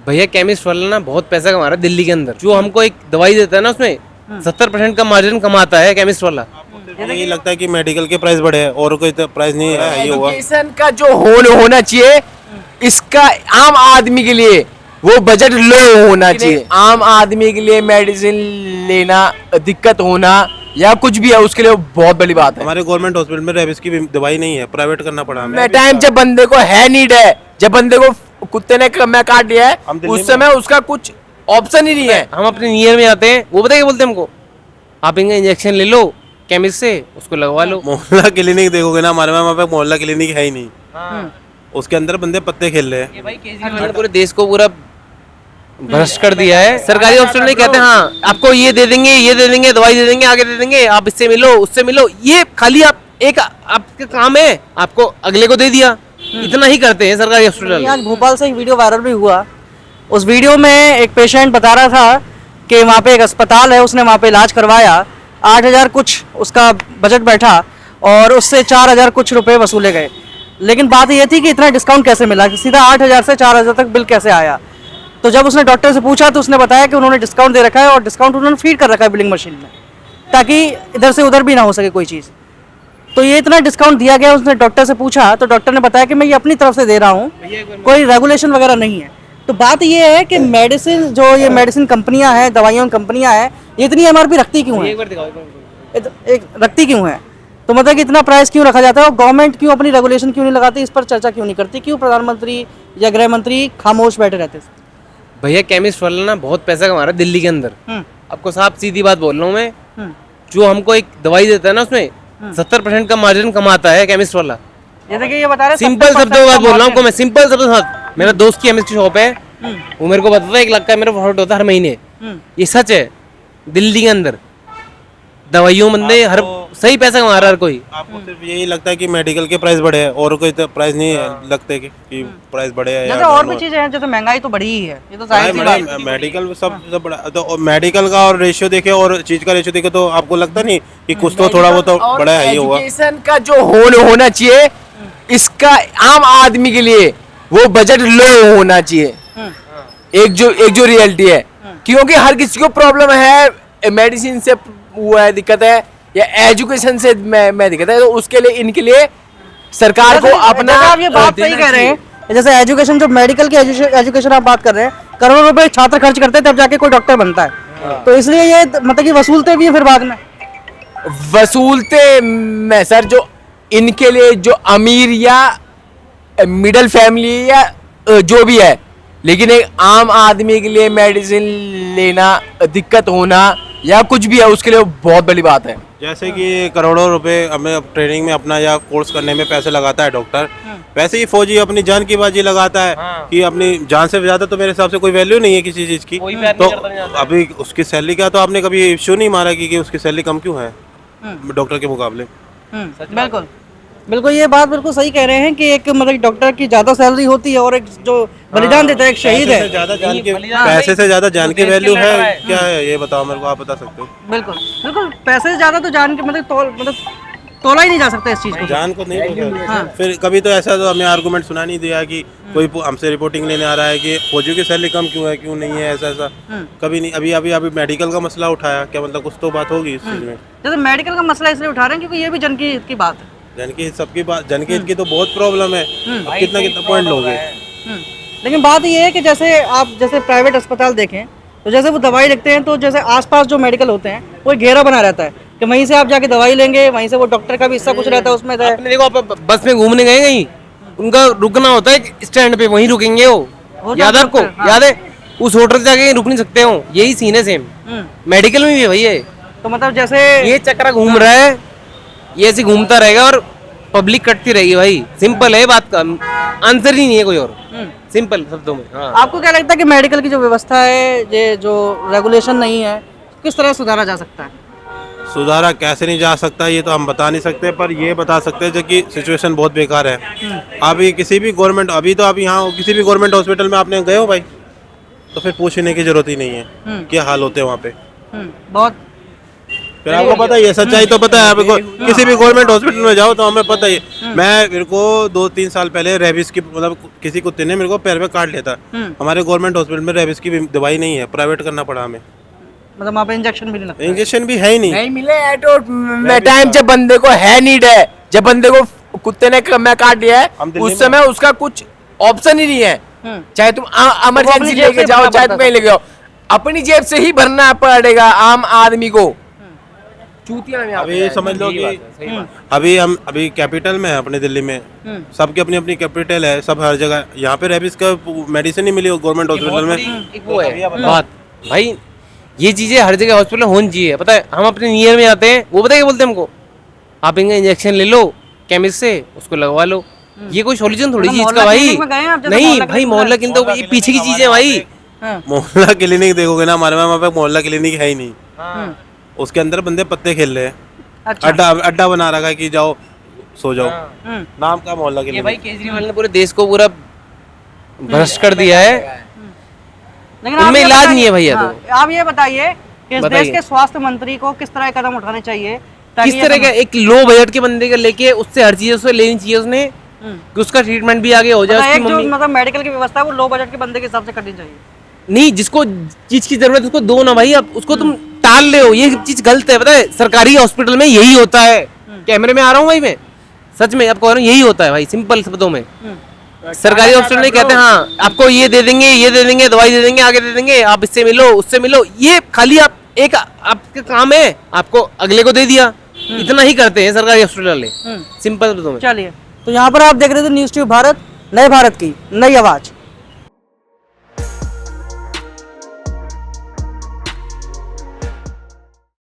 भैया केमिस्ट वाला ना बहुत पैसा कमा रहा है दिल्ली के अंदर। जो हमको एक दवाई देता है ना उसमें 70% का मार्जिन कमाता है केमिस्ट वाला। यही लगता है कि मेडिकल के प्राइस बढ़े हैं और कोई प्राइस नहीं है, ये हुआ। एजुकेशन का जो होना चाहिए इसका आम आदमी के लिए वो बजट लो होना चाहिए। आम आदमी के लिए मेडिसिन लेना दिक्कत होना या कुछ भी है उसके लिए बहुत बड़ी बात है। हमारे गवर्नमेंट हॉस्पिटल में रेबिस की भी दवाई नहीं है, प्राइवेट करना पड़ा हमें। टाइम जब बंदे को है नीड है, जब बंदे को कुत्ते ने मैं काट दिया है हम दिल्ली उस समय उसका कुछ ऑप्शन ही नहीं है। हम अपने नियर में आते हैं, वो पता क्या बोलते हैं हमको, आप इनका इंजेक्शन ले लो केमिस्ट से, उसको लगवा लो। मोहल्ला क्लिनिक देखोगे ना हमारे वहाँ पे, मोहल्ला क्लिनिक है ही नहीं। उसके अंदर बंदे पत्ते खेल रहे हैं। केजरीवाल ने पूरे देश को पूरा भ्रष्ट कर दिया है। सरकारी हॉस्पिटल नहीं कहते हाँ आपको ये दे देंगे, ये दे देंगे, दवाई दे देंगे, आगे दे देंगे, आप इससे मिलो उससे मिलो। ये खाली आप एक आपका काम है, आपको अगले को दे दिया, इतना ही करते हैं सरकारी हॉस्पिटल। आज भोपाल से एक वीडियो वायरल भी हुआ। उस वीडियो में एक पेशेंट बता रहा था कि वहाँ पे एक अस्पताल है, उसने वहाँ पे इलाज करवाया, 8,000 कुछ उसका बजट बैठा और उससे 4,000 कुछ रुपए वसूले गए। लेकिन बात ये थी कि इतना डिस्काउंट कैसे मिला, सीधा 8,000 से 4,000 तक बिल कैसे आया। तो जब उसने डॉक्टर से पूछा तो उसने बताया कि उन्होंने डिस्काउंट दे रखा है और डिस्काउंट उन्होंने फीड कर रखा है बिलिंग मशीन में, ताकि इधर से उधर भी ना हो सके कोई चीज़। तो ये इतना डिस्काउंट दिया गया, उसने डॉक्टर से पूछा तो डॉक्टर ने बताया कि मैं ये अपनी तरफ से दे रहा हूँ, कोई रेगुलेशन वगैरह नहीं है। तो बात ये है कि मेडिसिन जो ये मेडिसिन कंपनियां हैं, दवाइयों की कंपनियां हैं, ये इतनी एमआरपी रखती क्यों है, रखती क्यों है? तो मतलब कि इतना प्राइस क्यों रखा जाता है और गवर्नमेंट क्यों अपनी रेगुलेशन क्यों नहीं लगाती, इस पर चर्चा क्यों नहीं करती? क्यों प्रधानमंत्री या गृह मंत्री खामोश बैठे रहते हैं? भैया केमिस्ट वाला ना बहुत पैसा कमा रहा है दिल्ली के अंदर। आपको साफ सीधी बात बोल रहा हूँ मैं, जो हमको एक दवाई देता है ना उसमें 70% का मार्जिन कमाता है केमिस्ट वाला। ये देखिए, ये बता रहे सिंपल शब्दों में बात बोल रहा हूँ मैं, सिंपल शब्दों के साथ। मेरा दोस्त की केमिस्ट की शॉप है, वो मेरे को बताता है 1 लाख का मेरा प्रॉफिट होता है हर महीने। ये सच है, दिल्ली के अंदर दवाइयों बंदे हर सही पैसा कमा रहा है हर कोई। आपको सिर्फ यही लगता है कि मेडिकल के प्राइस बढ़े हैं और कोई प्राइस नहीं है, लगते कि प्राइस बढ़े हैं। जैसे और भी चीजें हैं, जैसे महंगाई तो बढ़ी ही है, ये तो जाहिर सी बात है। मेडिकल सब बड़ा, तो मेडिकल का और रेशियो देखे और चीज का रेशियो देखे तो आपको लगता नहीं कि कुछ तो थोड़ा बहुत तो बड़ा है ही होगा। एजुकेशन का जो होना चाहिए इसका आम आदमी के लिए वो बजट लो होना चाहिए। एक जो रियलिटी है, क्योंकि हर किसी को प्रॉब्लम है, मेडिसिन से हुआ है दिक्कत है या एजुकेशन से मैं दिक्कत है, तो उसके लिए इनके लिए सरकार को अपना आप ये बात सही कह रहे हैं। जैसे एजुकेशन, जो मेडिकल की एजुकेशन आप बात कर रहे हैं, करोड़ों रुपए छात्र खर्च करते हैं तब जाके कोई डॉक्टर बनता है। तो इसलिए ये मतलब कि वसूलते भी है फिर बाद में। वसूलते में सर, जो इनके लिए जो अमीर या मिडिल फैमिली या जो भी है, लेकिन एक आम आदमी के लिए मेडिसिन लेना दिक्कत होना या कुछ भी है उसके लिए बहुत बड़ी बात है। जैसे कि करोड़ों रुपए हमें ट्रेनिंग में अपना या कोर्स करने में पैसे लगाता है डॉक्टर, वैसे ही फौजी अपनी जान की बाजी लगाता है कि अपनी जान से ज्यादा तो मेरे हिसाब से कोई वैल्यू नहीं है किसी चीज की। तो अभी उसकी सैलरी का तो आपने कभी इश्यू नहीं मारा कि उसकी सैलरी कम क्यों है डॉक्टर के मुकाबले? बिल्कुल बिल्कुल, ये बात बिल्कुल सही कह रहे हैं कि एक मतलब डॉक्टर की ज्यादा सैलरी होती है और एक जो बलिदान देता है, एक शहीद है। पैसे से ज्यादा जान की वैल्यू है क्या है, ये बताओ मेरे को, आप बता सकते हो? बिल्कुल बिल्कुल, पैसे से ज्यादा तो जान के मतलब तोला ही नहीं जा सकता इस चीज को। जान को नहीं तोला। फिर कभी तो ऐसा तो हमें आर्गुमेंट सुना नहीं दिया कि कोई हमसे रिपोर्टिंग लेने आ रहा है कि फौजियों की सैलरी कम क्यों है, क्यों नहीं है, ऐसा कभी नहीं। अभी अभी अभी मेडिकल का मसला उठाया, क्या मतलब कुछ तो बात होगी इस चीज में? जैसे मेडिकल का मसला इसलिए उठा रहे हैं क्योंकि ये भी जन की हित की बात है। जन की सबकी बात, जन की हित की तो बहुत प्रॉब्लम है। अब कितना पॉइंट लोगे? लेकिन बात ये है कि जैसे आप जैसे प्राइवेट अस्पताल देखें तो जैसे वो दवाई लिखते हैं तो जैसे आसपास जो मेडिकल होते हैं वो एक घेरा बना रहता है कि वहीं से आप जाके दवाई लेंगे, वहीं से वो डॉक्टर का भी हिस्सा कुछ रहता है उसमें। आपने देखो, आप बस में घूमने गए कहीं, उनका रुकना होता है स्टैंड पे, वहीं रुकेंगे वो याद है आपको? याद है? उस होटल से जाके रुक नहीं सकते हो, यही सीन है सेम मेडिकल में भी है भैया। तो मतलब जैसे ये चक्रा घूम रहा है, ये ऐसे घूमता रहेगा और पब्लिक कटती रहेगी भाई। सिंपल है बात का, आंसर ही नहीं है कोई और, सिंपल शब्दों में। हाँ। आपको क्या लगता है कि मेडिकल की जो व्यवस्था है, ये जो रेगुलेशन नहीं है, किस तरह सुधारा जा सकता है? सुधारा कैसे नहीं जा सकता ये तो हम बता नहीं सकते, पर ये बता सकते हैं जो कि सिचुएशन बहुत बेकार है। अभी किसी भी गवर्नमेंट, अभी तो आप यहाँ किसी भी गवर्नमेंट हॉस्पिटल में आपने गए हो भाई, तो फिर पूछने की जरूरत ही नहीं है क्या हाल होते हैं वहाँ पे। बहुत फिर आपको पता ही है, सच्चाई तो पता है आपको। किसी भी गवर्नमेंट हॉस्पिटल में जाओ तो हमें पता ही है। मैं मेरे को 2-3 साल पहले रेबिस की मतलब किसी कुत्ते ने मेरे को पैर में काट लिया था। हमारे गवर्नमेंट हॉस्पिटल में रेबिस की दवाई नहीं है, प्राइवेट करना पड़ा हमें। मतलब वहाँ पे इंजेक्शन भी नहीं लगता? इंजेक्शन भी है ही नहीं। नहीं मिले एट टाइम जब बंदे को है नीड है, जब बंदे को कुत्ते ने मैं काट लिया है, हम दिल्ली उस समय उसका कुछ ऑप्शन ही नहीं है। चाहे तुम इमरजेंसी जेब से लेके जाओ, भरना चाहे पड़ता तुम कहीं लेके जाओ, अपनी जेब से ही भरना पड़ेगा आम आदमी को। चूतिया में अभी समझ लो कि अभी कैपिटल में है अपने दिल्ली में, सबकी अपनी अपनी कैपिटल है, सब हर जगह। यहाँ पे रेबिस का मेडिसिन नहीं मिली गवर्नमेंट हॉस्पिटल में। एक वो है बात भाई, ये चीजें हर जगह हॉस्पिटल होनी चाहिए। पता है हम अपने नियर में जाते हैं, वो पता है क्या बोलते हैं हमको, आप इनका इंजेक्शन ले लो केमिस्ट से, उसको लगवा लो। ये कोई सॉल्यूशन थोड़ी चीज का भाई, नहीं भाई मोहल्ला क्लिनिक तो ये पीछे की चीजें भाई। मोहल्ला क्लिनिक देखोगे ना हमारे वहाँ पे मोहल्ला क्लिनिक है ही नहीं। उसके अंदर बंदे पत्ते खेल रहे हैं, अड्डा बना रखा है कि जाओ सो जाओ। नाम का मोहल्ला ये क्लिनिक। भाई केजरीवाल ने पूरे देश को पूरा भ्रष्ट कर दिया है। लेकिन उनमें आप ये इलाज बताइए- नहीं है भैया। हाँ, तो आप ये बताइए कि इस देश बताइए। के स्वास्थ्य मंत्री को किस तरह के कदम उठाने चाहिए ताकि किस तरह का एक लो बजट के बंदे का लेके उससे हर चीज उससे लेनी चाहिए उसने, कि उसका ट्रीटमेंट भी आगे हो जाए। उसकी एक जो मम्मी मतलब मेडिकल की व्यवस्था है वो लो बजट के बंदे के हिसाब से करनी चाहिए। नहीं, जिसको चीज की जरूरत है उसको दो ना भाई। अब उसको तुम टाल ले हो, ये चीज गलत है। पता है सरकारी हॉस्पिटल में यही होता है। कैमरे में आ रहा हूँ भाई मैं, सच में आपको यही होता है भाई, सिंपल शब्दों में। सरकारी हॉस्पिटल में कहते हैं हाँ आपको ये दे देंगे, ये दे देंगे, दवाई दे देंगे, आगे दे देंगे, आप इससे मिलो उससे मिलो। ये खाली आप एक आपका काम है, आपको अगले को दे दिया, इतना ही करते हैं सरकारी हॉस्पिटल वाले, सिंपल शब्दों में। चलिए, तो यहाँ पर आप देख रहे थे न्यूज़ ट्यूब भारत, नए भारत की नई आवाज।